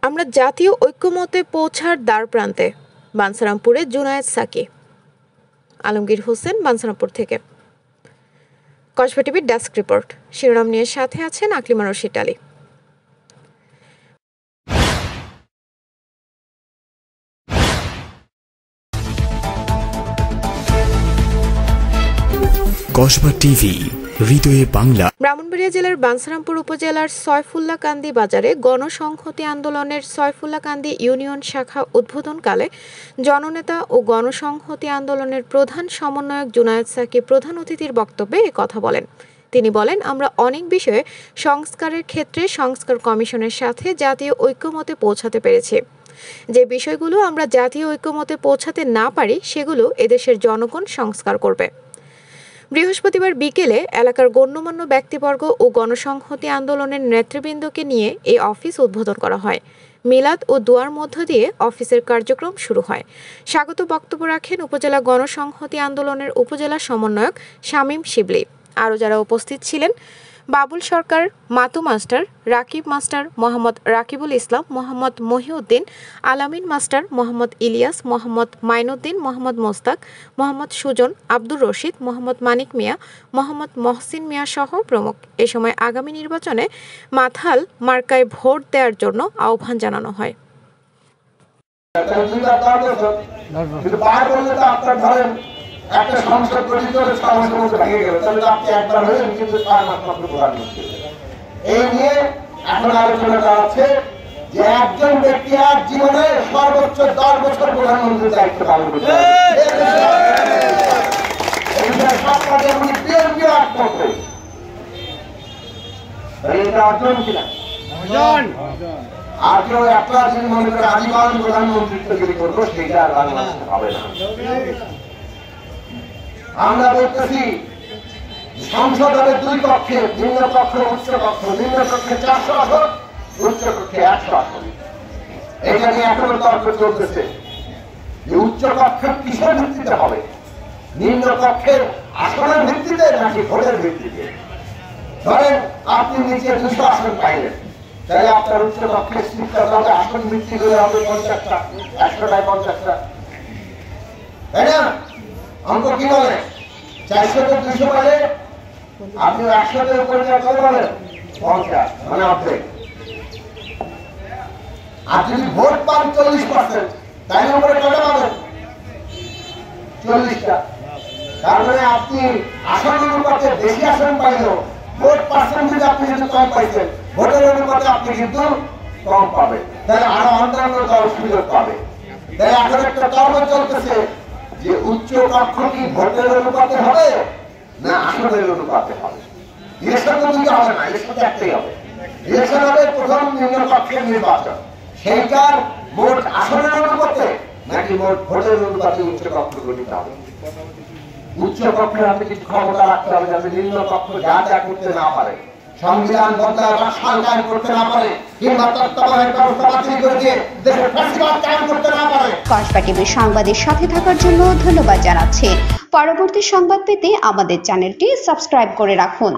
আমরা জাতীয় ঐক্যমত্যে পৌঁছার দ্বারপ্রান্তে, বাঞ্ছারামপুরে জুনায়েদ সাকি। আলমগীর হোসেন, বাঞ্ছারামপুর থেকে। কসবা টিভির ডেস্ক রিপোর্ট। শিরোনাম নিয়ে সাথে আছেন আকলিমা রশিদ আলী। কসবা টিভি, হৃদয়ে বাংলা। ব্রাহ্মণবাড়িয়া জেলার বাঞ্ছারামপুর উপজেলার সয়ফুল্লাকান্দি বাজারে গণসংহতি আন্দোলনের সয়ফুল্লাকান্দি ইউনিয়ন শাখা উদ্বোধনকালে জননেতা ও গণসংহতি আন্দোলনের প্রধান সমন্বয়ক জুনায়েদ সাকি প্রধান অতিথির বক্তব্যে এ কথা বলেন। তিনি বলেন, আমরা অনেক বিষয়ে সংস্কারের ক্ষেত্রে সংস্কার কমিশনের সাথে জাতীয় ঐক্যমতে পৌঁছাতে পেরেছি। যে বিষয়গুলো আমরা জাতীয় ঐক্যমতে পৌঁছাতে না পারি সেগুলো এদেশের জনগণ সংস্কার করবে। বৃহস্পতিবার বিকেলে এলাকার গণ্যমান্য ব্যক্তিবর্গ ও গণসংহতি আন্দোলনের নেতৃবৃন্দকে নিয়ে এই অফিস উদ্বোধন করা হয়। মিলাদ ও দোয়ার মধ্য দিয়ে অফিসের কার্যক্রম শুরু হয়। স্বাগত বক্তব্য রাখেন উপজেলা গণসংহতি আন্দোলনের উপজেলা সমন্বয়ক শামীম শিবলি। আরও যারা উপস্থিত ছিলেন: বাবুল সরকার, মাতু মাস্টার, রাকিব মাস্টার, মোহাম্মদ রাকিবুল ইসলাম, মোহাম্মদ মহিউদ্দিন, আলামিন মাস্টার, মোহাম্মদ ইলিয়াস, মোহাম্মদ মাইনুদ্দিন, মোহাম্মদ মোস্তাক, মোহাম্মদ সুজন, আব্দুর রশিদ, মোহাম্মদ মানিক মিয়া, মোহাম্মদ মহসিন মিয়া সহ প্রমুখ। এ সময় আগামী নির্বাচনে মাথাল মার্কায় ভোট দেওয়ার জন্য আহ্বান জানানো হয়। একটা সংসদ গঠিত হলে 6 মাসের মধ্যে ভেঙে গেল, তাহলে আপনি একবার হলেন কিন্তু 6 মাস মাত্র প্রধানমন্ত্রী। এই নিয়ে এখন আলোচনা আছে যে একজন ব্যক্তি আর জীবনে সর্বোচ্চ 10 বছর প্রধানমন্ত্রীর দায়িত্ব পালন করতে হবে। এটা অর্জন কিনা? আর কেউ একটা যদি মনে করে আজীবন প্রধানমন্ত্রিত্বগিরি করবো, সেটা আর বাংলাদেশে হবে না। আমরা বলতেছি সংসদ হবে 2 কক্ষে, নিম্ন কক্ষ, উচ্চ কক্ষ। নিম্ন কক্ষে 400 আসন, উচ্চ কক্ষে 100 আসন। এটা নিয়ে এখনো তর্ক চলতেছে যে উচ্চ কক্ষ কিসের ভিত্তিতে হবে, নিম্ন কক্ষের আসনের ভিত্তিতে নাকি ভোটের ভিত্তিতে। ধরেন আপনি নিচে 200 আসন পাইলেন, তাহলে আপনার উচ্চ কক্ষের স্পিকার হবে আসন ভিত্তি করে হবে 50টা, 100টায় 50টা, তাই না? অঙ্ক কি বলে? 400তে 200 বলে, আপনি 100তে উপরে কত বলেন? 50, মানে অর্ধেক। আর যদি ভোট পান 40%, তাহলে উপরে কত পাবেন? 40টা। তার মানে আপনি আসন অনুপাতে বেশি আসন পাইলেও ভোট পার্সেন্টেজ আপনি যদি কম পাইছেন, ভোটের অনুপাতে আপনি কিন্তু কম পাবেন, তাহলে আরো অন্যান্য দল সুযোগ পাবে। তাই এখন একটা তর্ক চলতেছে যে উচ্চ কক্ষ কি ভোটের অনুপাতে হবে না আসনের অনুপাতে হবে? ইলেকশন তো দুটো হবে না, ইলেকশন তো একটাই হবে। ইলেকশন হবে প্রথম নিম্ন কক্ষের নির্বাচন, সেইটার মোট আসনের অনুপাতে নাকি মোট ভোটের অনুপাতে উচ্চ কক্ষ গঠিত হবে। উচ্চ কক্ষে আপনি কিছু ক্ষমতা রাখতে হবে যাতে নিম্ন কক্ষ যা যা করতে না পারে, সংবিধান বদলায় বা সরকার করতে না পারে, কিংবা তত্ত্বাবধায়ক ব্যবস্থা বাতিল করে দিয়ে দেশের ফ্যাসিবাদ কায়েম করতে না পারে। কসবা টিভির সংবাদের সাথে থাকার জন্য ধন্যবাদ জানাচ্ছি। পরবর্তী সংবাদ পেতে আমাদের চ্যানেলটি সাবস্ক্রাইব করে রাখুন।